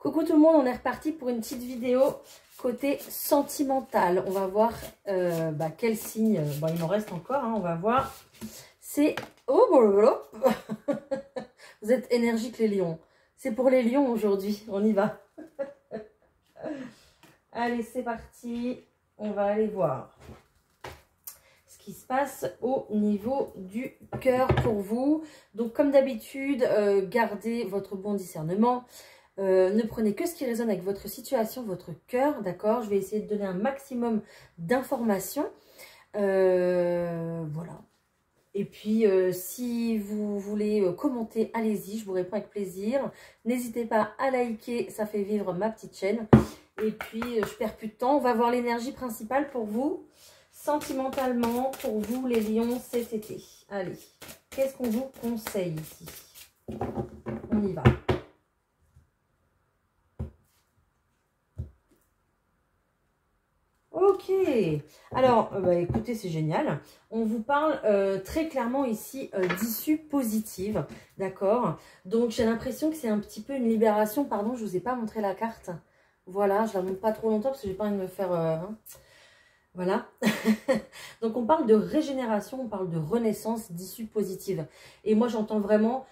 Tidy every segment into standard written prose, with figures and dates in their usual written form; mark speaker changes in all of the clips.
Speaker 1: Coucou tout le monde, on est reparti pour une petite vidéo côté sentimental. On va voir quel signe, il m'en reste encore, hein, on va voir. C'est... Oh, vous êtes énergiques les lions. C'est pour les lions aujourd'hui, on y va. Allez, c'est parti, on va aller voir ce qui se passe au niveau du cœur pour vous. Donc comme d'habitude, gardez votre bon discernement. Ne prenez que ce qui résonne avec votre situation, votre cœur, d'accord? Je vais essayer de donner un maximum d'informations. Voilà. Et puis, si vous voulez commenter, allez-y, je vous réponds avec plaisir. N'hésitez pas à liker, ça fait vivre ma petite chaîne. Et puis, je perds plus de temps. On va voir l'énergie principale pour vous, sentimentalement, pour vous les lions cet été. Allez, qu'est-ce qu'on vous conseille ici? On y va. Ok, alors écoutez, c'est génial. On vous parle très clairement ici d'issue positive, d'accord? Donc j'ai l'impression que c'est un petit peu une libération. Pardon, je ne vous ai pas montré la carte. Voilà, je la montre pas trop longtemps parce que j'ai pas envie de me faire... Voilà. Donc on parle de régénération, on parle de renaissance, d'issue positive. Et moi j'entends vraiment...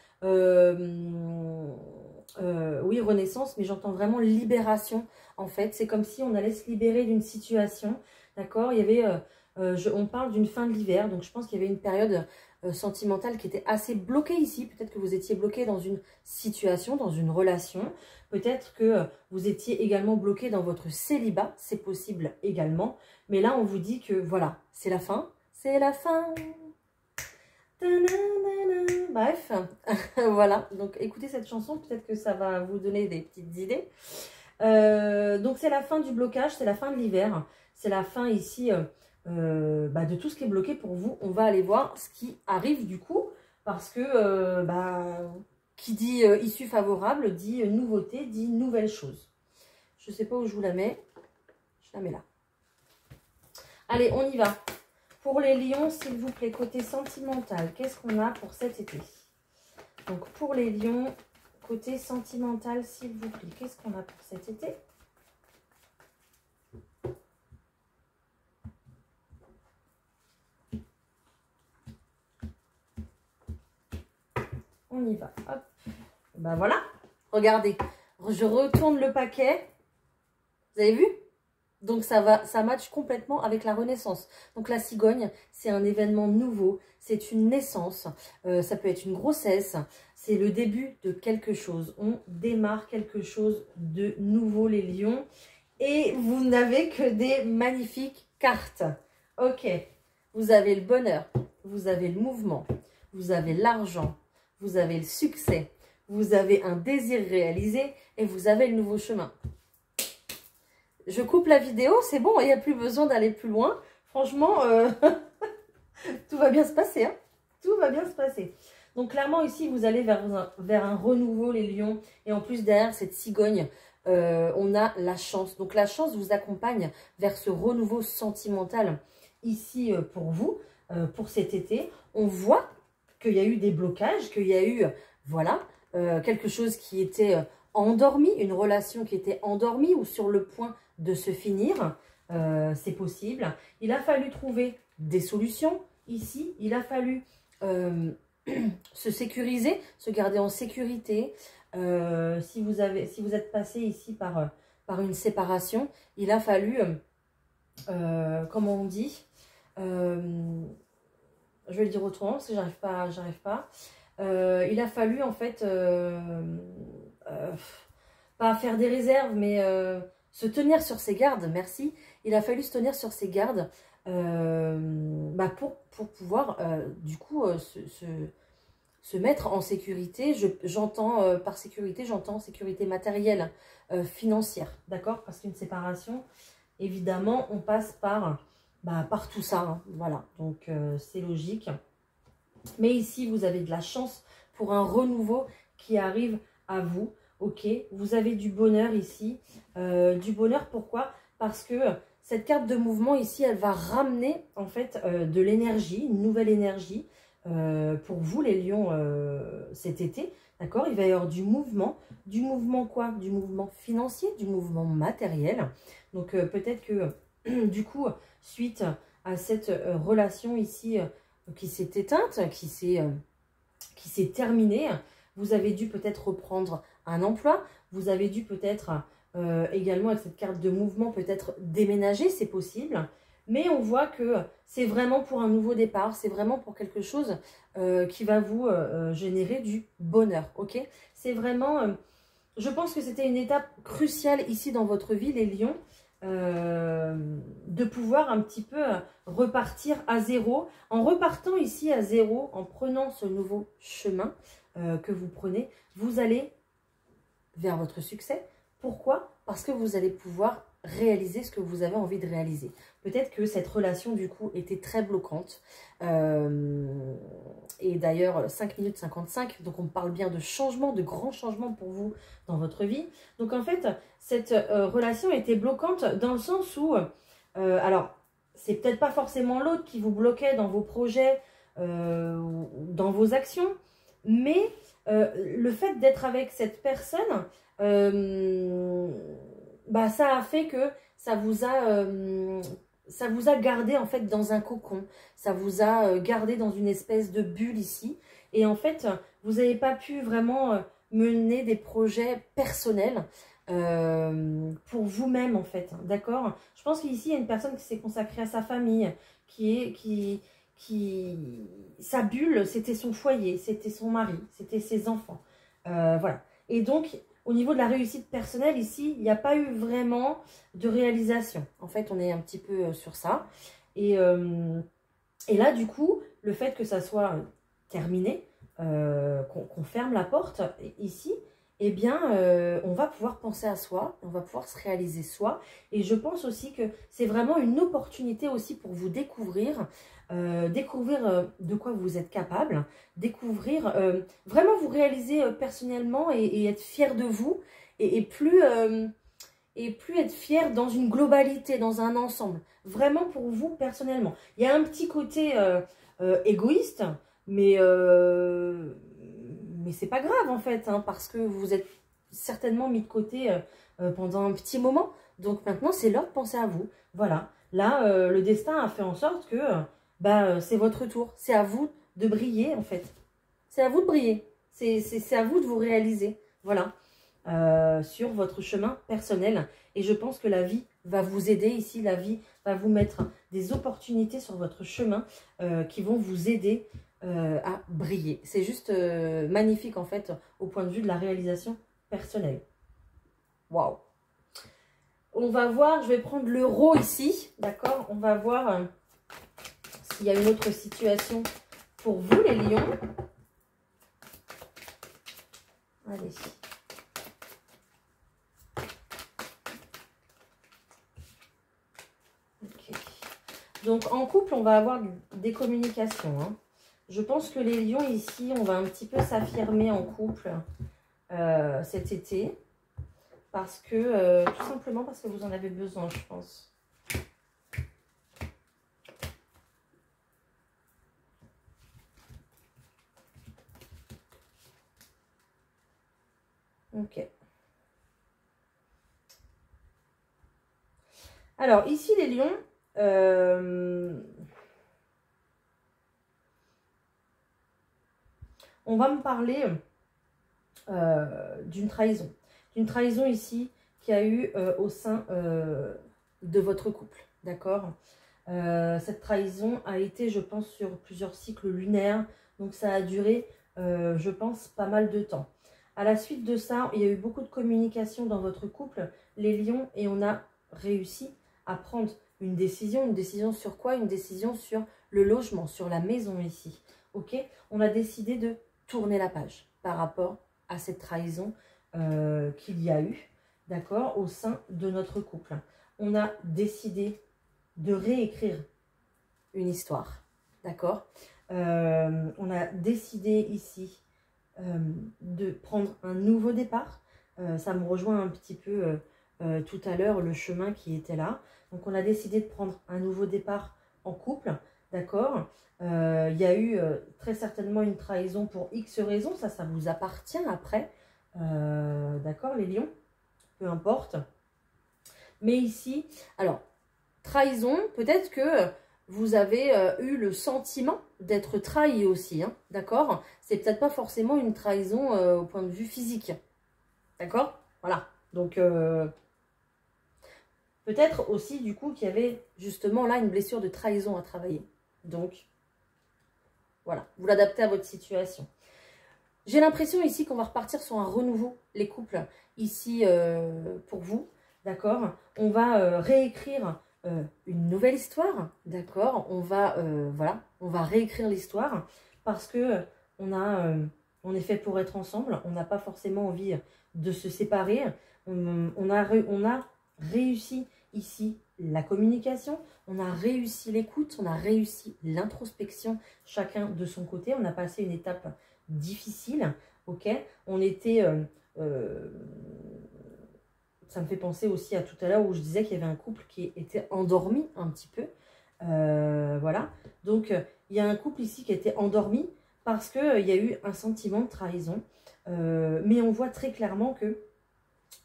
Speaker 1: oui, renaissance, mais j'entends vraiment libération, en fait. C'est comme si on allait se libérer d'une situation, d'accord? Il y avait, on parle d'une fin de l'hiver, donc je pense qu'il y avait une période sentimentale qui était assez bloquée ici. Peut-être que vous étiez bloqué dans une situation, dans une relation. Peut-être que vous étiez également bloqué dans votre célibat, c'est possible également. Mais là, on vous dit que, voilà, c'est la fin. C'est la fin. Bref, voilà, donc écoutez cette chanson, peut-être que ça va vous donner des petites idées. Donc c'est la fin du blocage, c'est la fin de l'hiver, c'est la fin ici de tout ce qui est bloqué pour vous. On va aller voir ce qui arrive du coup, parce que qui dit issue favorable, dit nouveauté, dit nouvelle chose. Je ne sais pas où je vous la mets, je la mets là. Allez, on y va. Pour les lions, s'il vous plaît, côté sentimental, qu'est-ce qu'on a pour cet été? Donc, pour les lions, côté sentimental, s'il vous plaît, qu'est-ce qu'on a pour cet été? On y va. Hop. Ben voilà. Regardez. Je retourne le paquet. Vous avez vu? Donc ça match complètement avec la renaissance. Donc la cigogne, c'est un événement nouveau, c'est une naissance, ça peut être une grossesse, c'est le début de quelque chose. On démarre quelque chose de nouveau les lions. Et vous n'avez que des magnifiques cartes. Ok, vous avez le bonheur, vous avez le mouvement, vous avez l'argent, vous avez le succès, vous avez un désir réalisé et vous avez le nouveau chemin. Je coupe la vidéo, c'est bon, il n'y a plus besoin d'aller plus loin. Franchement, tout va bien se passer. Hein, tout va bien se passer. Donc clairement ici, vous allez vers un renouveau, les lions. Et en plus, derrière cette cigogne, on a la chance. Donc la chance vous accompagne vers ce renouveau sentimental ici pour vous, pour cet été. On voit qu'il y a eu des blocages, qu'il y a eu, voilà, quelque chose qui était endormi, une relation qui était endormie ou sur le point de se finir, c'est possible. Il a fallu trouver des solutions ici, il a fallu se sécuriser, se garder en sécurité. Si vous êtes passé ici par une séparation, il a fallu, comment on dit, je vais le dire autrement parce que j'arrive pas. Il a fallu en fait, pas faire des réserves, mais se tenir sur ses gardes, merci. Il a fallu se tenir sur ses gardes pour pouvoir, du coup, se mettre en sécurité. J'entends par sécurité, j'entends sécurité matérielle, financière, d'accord? Parce qu'une séparation, évidemment, on passe par tout ça, hein, voilà. Donc, c'est logique. Mais ici, vous avez de la chance pour un renouveau qui arrive à vous. Ok, vous avez du bonheur ici. Du bonheur, pourquoi? Parce que cette carte de mouvement ici, elle va ramener en fait de l'énergie, une nouvelle énergie pour vous les lions cet été. D'accord? Il va y avoir du mouvement quoi? Du mouvement financier, du mouvement matériel. Donc peut-être que du coup, suite à cette relation ici qui s'est éteinte, qui s'est terminée, vous avez dû peut-être reprendre un emploi, vous avez dû peut-être également avec cette carte de mouvement peut-être déménager, c'est possible. Mais on voit que c'est vraiment pour un nouveau départ, c'est vraiment pour quelque chose qui va vous générer du bonheur, ok? C'est vraiment, je pense que c'était une étape cruciale ici dans votre vie, les lions, de pouvoir un petit peu repartir à zéro. En repartant ici à zéro, en prenant ce nouveau chemin que vous prenez, vous allez vers votre succès. Pourquoi? Parce que vous allez pouvoir réaliser ce que vous avez envie de réaliser. Peut-être que cette relation, du coup, était très bloquante. Et d'ailleurs, 5 minutes 55, donc on parle bien de changement, de grands changements pour vous dans votre vie. Donc en fait, cette relation était bloquante dans le sens où, alors, c'est peut-être pas forcément l'autre qui vous bloquait dans vos projets, dans vos actions, mais le fait d'être avec cette personne, bah, ça a fait que ça vous a gardé en fait dans un cocon, ça vous a gardé dans une espèce de bulle ici, et en fait vous n'avez pas pu vraiment mener des projets personnels pour vous-même en fait, d'accord? Je pense qu'ici il y a une personne qui s'est consacrée à sa famille, sa bulle, c'était son foyer, c'était son mari, c'était ses enfants, voilà. Et donc au niveau de la réussite personnelle, ici, il n'y a pas eu vraiment de réalisation. En fait, on est un petit peu sur ça. Et là, du coup, le fait que ça soit terminé, qu'on ferme la porte ici, eh bien, on va pouvoir penser à soi, on va pouvoir se réaliser soi. Et je pense aussi que c'est vraiment une opportunité aussi pour vous découvrir, de quoi vous êtes capable, découvrir, vraiment vous réaliser personnellement et être fier de vous et plus être fier dans une globalité, dans un ensemble, vraiment pour vous personnellement. Il y a un petit côté égoïste, mais c'est pas grave en fait, hein, parce que vous êtes certainement mis de côté pendant un petit moment. Donc maintenant, c'est l'heure de penser à vous. Voilà. Là, le destin a fait en sorte que c'est votre tour. C'est à vous de briller, en fait. C'est à vous de briller. C'est à vous de vous réaliser. Voilà. Sur votre chemin personnel. Et je pense que la vie va vous aider ici. La vie va vous mettre des opportunités sur votre chemin qui vont vous aider à briller. C'est juste magnifique, en fait, au point de vue de la réalisation personnelle. Waouh! On va voir, je vais prendre l'euro ici, d'accord? On va voir s'il y a une autre situation pour vous, les lions. Allez. Ok. Donc, en couple, on va avoir des communications. Hein. Je pense que les lions, ici, on va un petit peu s'affirmer en couple cet été. Parce que, tout simplement parce que vous en avez besoin, je pense. Ok. Alors, ici, les lions, on va me parler d'une trahison. D'une trahison ici qu'il y a eu au sein de votre couple, d'accord? Cette trahison a été, je pense, sur plusieurs cycles lunaires, donc ça a duré, je pense, pas mal de temps. À la suite de ça, il y a eu beaucoup de communication dans votre couple, les lions, et on a réussi à prendre une décision sur quoi? Une décision sur le logement, sur la maison ici, ok? On a décidé de tourner la page par rapport à cette trahison qu'il y a eu, d'accord, au sein de notre couple. On a décidé de réécrire une histoire, d'accord. On a décidé ici de prendre un nouveau départ. Ça me rejoint un petit peu tout à l'heure, le chemin qui était là. Donc on a décidé de prendre un nouveau départ en couple d'accord? Il y a eu très certainement une trahison pour X raisons, ça vous appartient après, d'accord les lions? Peu importe. Mais ici, alors, trahison, peut-être que vous avez eu le sentiment d'être trahi aussi, hein, d'accord? C'est peut-être pas forcément une trahison au point de vue physique, d'accord? Voilà, donc peut-être aussi du coup qu'il y avait justement là une blessure de trahison à travailler. Donc, voilà, vous l'adaptez à votre situation. J'ai l'impression ici qu'on va repartir sur un renouveau, les couples, ici pour vous, d'accord? On va réécrire une nouvelle histoire, d'accord? On va, voilà, on va réécrire l'histoire parce que on est fait pour être ensemble, on n'a pas forcément envie de se séparer. On a réussi ici la communication, on a réussi l'écoute, on a réussi l'introspection, chacun de son côté. On a passé une étape difficile, ok? On était... ça me fait penser aussi à tout à l'heure où je disais qu'il y avait un couple qui était endormi un petit peu. Voilà. Donc, il y a un couple ici qui était endormi parce qu'il y a eu un sentiment de trahison. Mais on voit très clairement que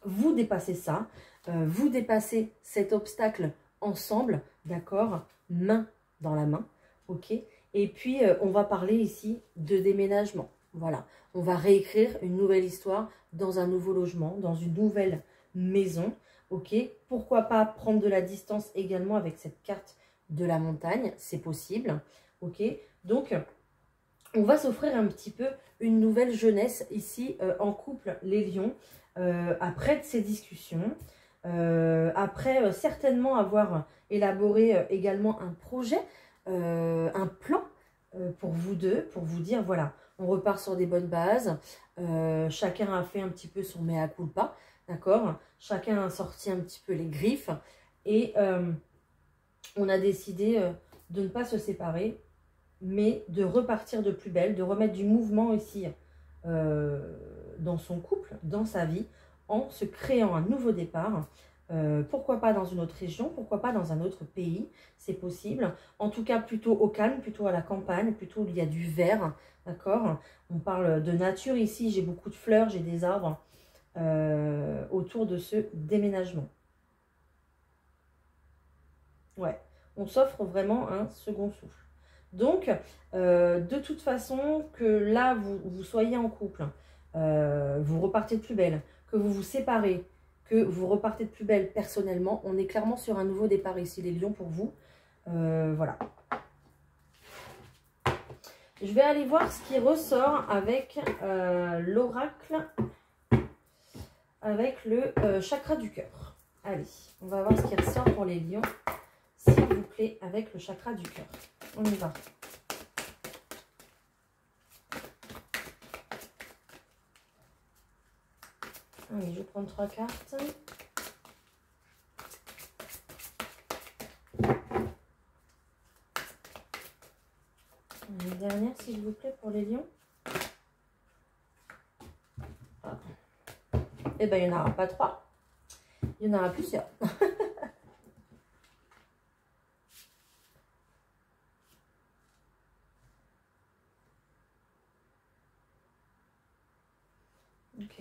Speaker 1: vous dépassez ça. Vous dépassez cet obstacle ensemble, d'accord? Main dans la main, ok? Et puis, on va parler ici de déménagement. Voilà. On va réécrire une nouvelle histoire dans un nouveau logement, dans une nouvelle maison, ok? Pourquoi pas prendre de la distance également avec cette carte de la montagne, c'est possible, ok? Donc, on va s'offrir un petit peu une nouvelle jeunesse ici en couple, les lions, après de ces discussions, après certainement avoir élaboré également un projet, un plan pour vous deux, pour vous dire, voilà, on repart sur des bonnes bases, chacun a fait un petit peu son mea culpa, d'accord? Chacun a sorti un petit peu les griffes et on a décidé de ne pas se séparer, mais de repartir de plus belle, de remettre du mouvement ici dans son couple, dans sa vie, en se créant un nouveau départ. Pourquoi pas dans une autre région, pourquoi pas dans un autre pays, c'est possible. En tout cas, plutôt au calme, plutôt à la campagne, plutôt où il y a du vert, d'accord? On parle de nature ici, j'ai beaucoup de fleurs, j'ai des arbres autour de ce déménagement. Ouais, on s'offre vraiment un second souffle. Donc, de toute façon, que là, vous soyez en couple, vous repartez de plus belle, que vous vous séparez, que vous repartez de plus belle personnellement, on est clairement sur un nouveau départ ici, les lions, pour vous. Voilà. Je vais aller voir ce qui ressort avec l'oracle, avec le chakra du cœur. Allez, on va voir ce qui ressort pour les lions, s'il vous plaît, avec le chakra du cœur. On y va. Allez, je vais prendre 3 cartes. Une dernière, s'il vous plaît, pour les lions. Ah. Eh bien, il n'y en aura pas 3. Il y en aura plusieurs. Ok.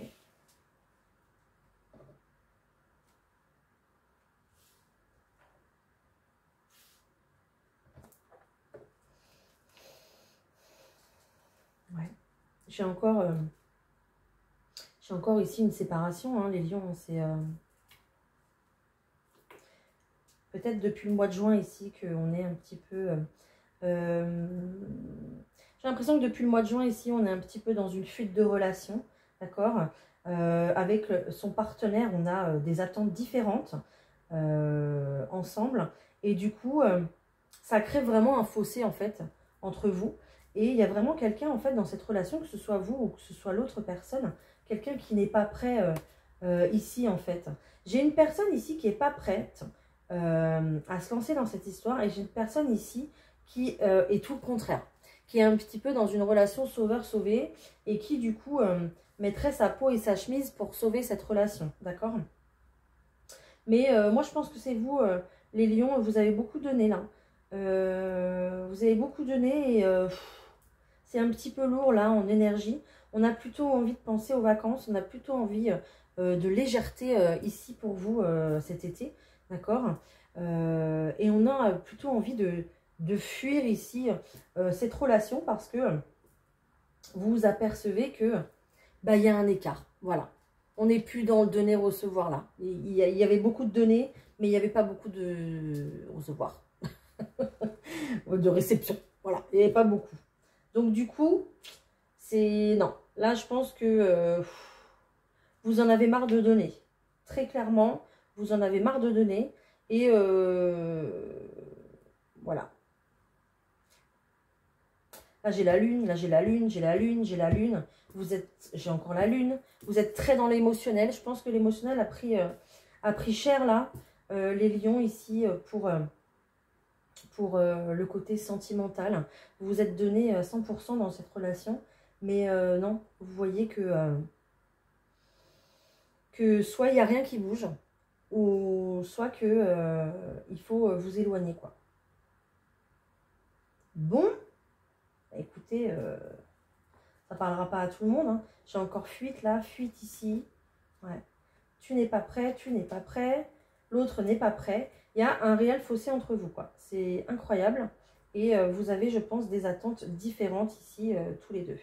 Speaker 1: Ouais. J'ai encore ici une séparation, hein, les lions. C'est peut-être depuis le mois de juin ici qu'on est un petit peu... j'ai l'impression que depuis le mois de juin ici, on est un petit peu dans une fuite de relation, d'accord? Avec son partenaire, on a des attentes différentes ensemble. Et du coup, ça crée vraiment un fossé en fait entre vous. Et il y a vraiment quelqu'un en fait dans cette relation, que ce soit vous ou que ce soit l'autre personne, quelqu'un qui n'est pas prêt ici en fait. J'ai une personne ici qui n'est pas prête à se lancer dans cette histoire, et j'ai une personne ici qui est tout le contraire, qui est un petit peu dans une relation sauveur-sauvé et qui du coup mettrait sa peau et sa chemise pour sauver cette relation, d'accord? Mais moi je pense que c'est vous, les lions, vous avez beaucoup donné là. Vous avez beaucoup donné et c'est un petit peu lourd là en énergie. On a plutôt envie de penser aux vacances, on a plutôt envie de légèreté ici pour vous cet été, d'accord. Et on a plutôt envie de fuir ici cette relation parce que vous vous apercevez que bah, y a un écart, voilà. On n'est plus dans le donner-recevoir là. Il y avait beaucoup de donner, mais il n'y avait pas beaucoup de recevoir, de réception, voilà, il n'y avait pas beaucoup. Donc du coup, c'est... Non, là je pense que vous en avez marre de donner. Très clairement, vous en avez marre de donner. Et voilà. Là j'ai la lune, là j'ai la lune, j'ai la lune, j'ai la lune. Vous êtes, j'ai encore la lune. Vous êtes très dans l'émotionnel. Je pense que l'émotionnel a pris cher là. Les lions ici pour le côté sentimental. Vous vous êtes donné 100% dans cette relation. Mais non, vous voyez que soit il n'y a rien qui bouge, ou soit que il faut vous éloigner, quoi. Bon, écoutez, ça parlera pas à tout le monde, hein. J'ai encore fuite là, fuite ici. Ouais. Tu n'es pas prêt, tu n'es pas prêt, l'autre n'est pas prêt. Il y a un réel fossé entre vous, quoi. C'est incroyable. Et vous avez, je pense, des attentes différentes ici, tous les deux.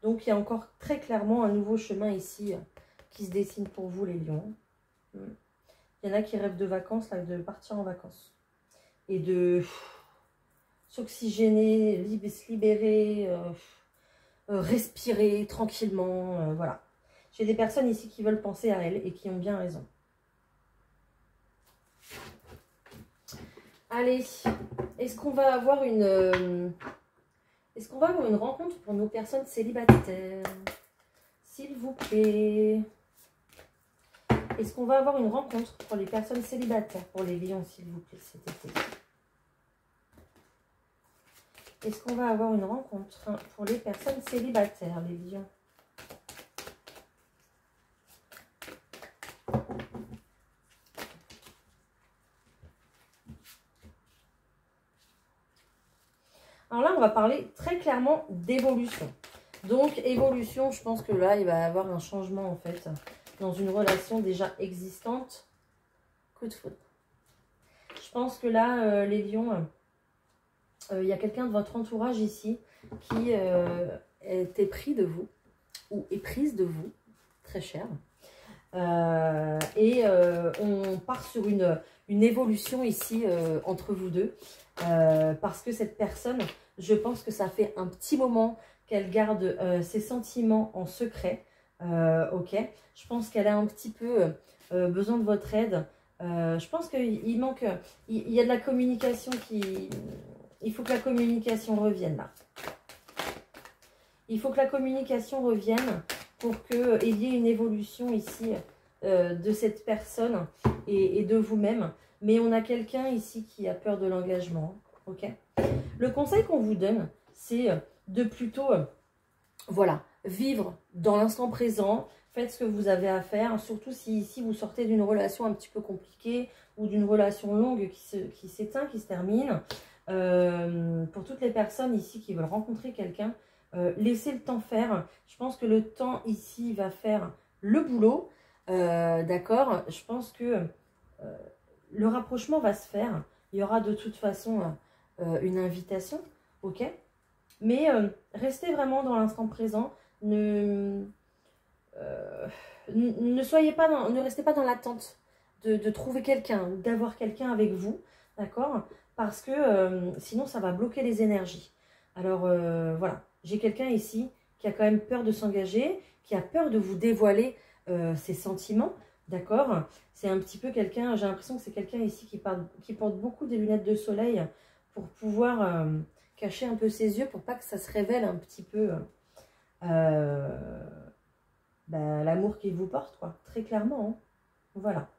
Speaker 1: Donc, il y a encore très clairement un nouveau chemin ici qui se dessine pour vous, les lions. Il y en a qui rêvent de vacances, là, de partir en vacances. Et de s'oxygéner, se libérer, respirer tranquillement. Voilà. J'ai des personnes ici qui veulent penser à elles et qui ont bien raison. Allez, est-ce qu'on va avoir une rencontre pour nos personnes célibataires? S'il vous plaît. Est-ce qu'on va avoir une rencontre pour les personnes célibataires, pour les lions, s'il vous plaît, cet été? Est-ce qu'on va avoir une rencontre pour les personnes célibataires, les lions? Alors là, on va parler très clairement d'évolution. Donc, évolution, je pense que là, il va y avoir un changement, en fait, dans une relation déjà existante. Coup de foudre. Je pense que là, les lions, il y a quelqu'un de votre entourage ici qui est épris de vous, ou est prise de vous, très cher. On part sur une évolution ici entre vous deux. Parce que cette personne, je pense que ça fait un petit moment qu'elle garde ses sentiments en secret. Ok, je pense qu'elle a un petit peu besoin de votre aide. Je pense qu'il manque, il y a de la communication qui... Il faut que la communication revienne là. Il faut que la communication revienne pour qu'il y ait une évolution ici de cette personne et de vous-même. Mais on a quelqu'un ici qui a peur de l'engagement. Ok. Le conseil qu'on vous donne, c'est de plutôt, voilà, vivre dans l'instant présent. Faites ce que vous avez à faire. Surtout si ici vous sortez d'une relation un petit peu compliquée ou d'une relation longue qui s'éteint, qui se termine. Pour toutes les personnes ici qui veulent rencontrer quelqu'un, laissez le temps faire. Je pense que le temps ici va faire le boulot. D'accord. Je pense que le rapprochement va se faire. Il y aura de toute façon une invitation, ok? Mais restez vraiment dans l'instant présent. Ne soyez pas dans, ne restez pas dans l'attente de trouver quelqu'un, d'avoir quelqu'un avec vous, d'accord? Parce que sinon ça va bloquer les énergies. Alors voilà, j'ai quelqu'un ici qui a quand même peur de s'engager, qui a peur de vous dévoiler ses sentiments. D'accord, c'est un petit peu quelqu'un, j'ai l'impression que c'est quelqu'un ici qui porte beaucoup des lunettes de soleil pour pouvoir cacher un peu ses yeux, pour pas que ça se révèle un petit peu l'amour qu'il vous porte, quoi, très clairement. Hein. Voilà.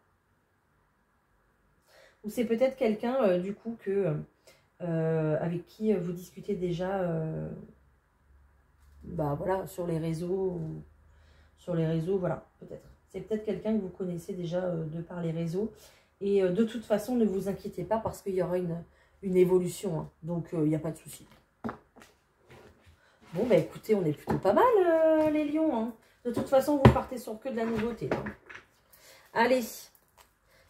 Speaker 1: Ou c'est peut-être quelqu'un, du coup, avec qui vous discutez déjà, voilà, sur les réseaux, voilà, peut-être. C'est peut-être quelqu'un que vous connaissez déjà de par les réseaux Et de toute façon, ne vous inquiétez pas parce qu'il y aura une évolution. Hein. Donc, il n'y a pas de souci. Bon, bah écoutez, on est plutôt pas mal, les lions. Hein. De toute façon, vous partez sur que de la nouveauté. Hein. Allez,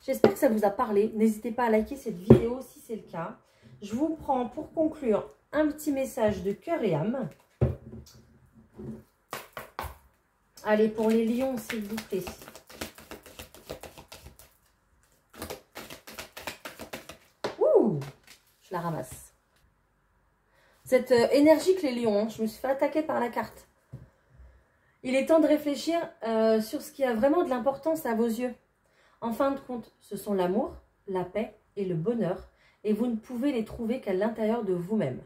Speaker 1: j'espère que ça vous a parlé. N'hésitez pas à liker cette vidéo si c'est le cas. Je vous prends pour conclure un petit message de cœur et âme. Allez, pour les lions, s'il vous plaît. Ouh, je la ramasse. Cette énergie que les lions, hein, je me suis fait attaquer par la carte. Il est temps de réfléchir sur ce qui a vraiment de l'importance à vos yeux. En fin de compte, ce sont l'amour, la paix et le bonheur, et vous ne pouvez les trouver qu'à l'intérieur de vous-même.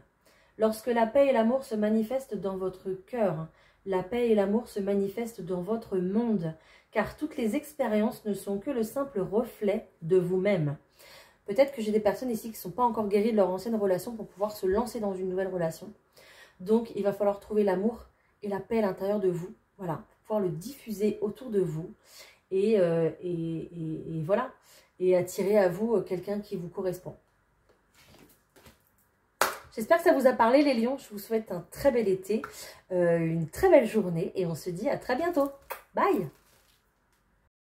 Speaker 1: Lorsque la paix et l'amour se manifestent dans votre cœur, la paix et l'amour se manifestent dans votre monde, car toutes les expériences ne sont que le simple reflet de vous-même. Peut-être que j'ai des personnes ici qui ne sont pas encore guéries de leur ancienne relation pour pouvoir se lancer dans une nouvelle relation. Donc, il va falloir trouver l'amour et la paix à l'intérieur de vous. Voilà, pour pouvoir le diffuser autour de vous. Et voilà, et attirer à vous quelqu'un qui vous correspond. J'espère que ça vous a parlé les lions, je vous souhaite un très bel été, une très belle journée et on se dit à très bientôt. Bye!